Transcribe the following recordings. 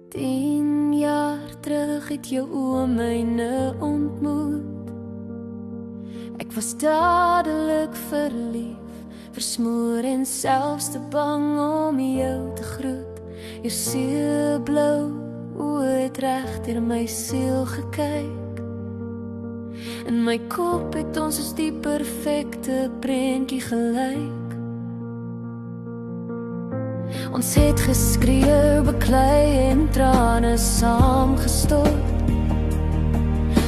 10 jaar terug het jou oë myne ontmoet. Ek was dadelik verlief, versmoor en selfs te bang om jou te groet. Jou sielblou oë het reg deur my siel gekyk. In my kop het ons as die perfekte prentjie gelyk. Ons het geskree, beklei en trane saamgestort.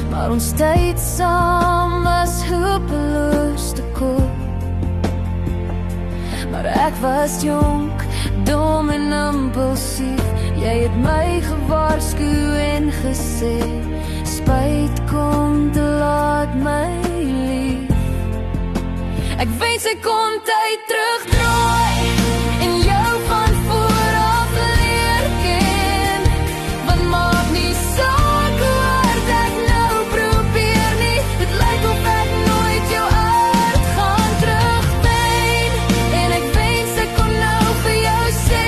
Maar ons tyd saam was hopeloos te kort. Maar ek was jonk, dom en impulsief. Jy het my gewaarsku en gesê, spyt kom te laat my lief. Ek wens ek kon tyd terugdraai en jou van voor af leer ken. Want maak nie saak hoe hard ek nou probeer nie, dit lyk of ek nooit jou hart gaan terugwen. En ek wens ek kon nou vir jou sê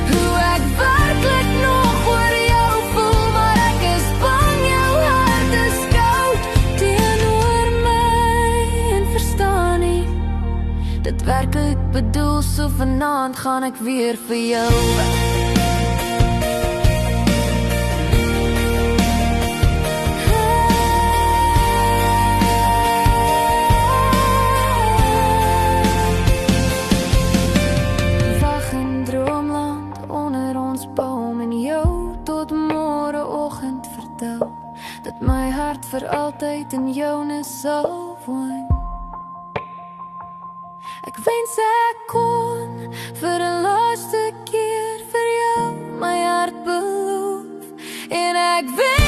hoe ek werklik nog oor jou voel, maar ek is bang jou hart is koud teenoor my en verstaan nie. Dit werklik bedoel so vanaand gaan ek weer vir jou wag in droomland onder ons boom en jou tot môreoggend vertel dat my hart vir altyd in joune sal woon. Ek wens ek kon vir 'n laaste keer vir jou my hart beloof en ek wens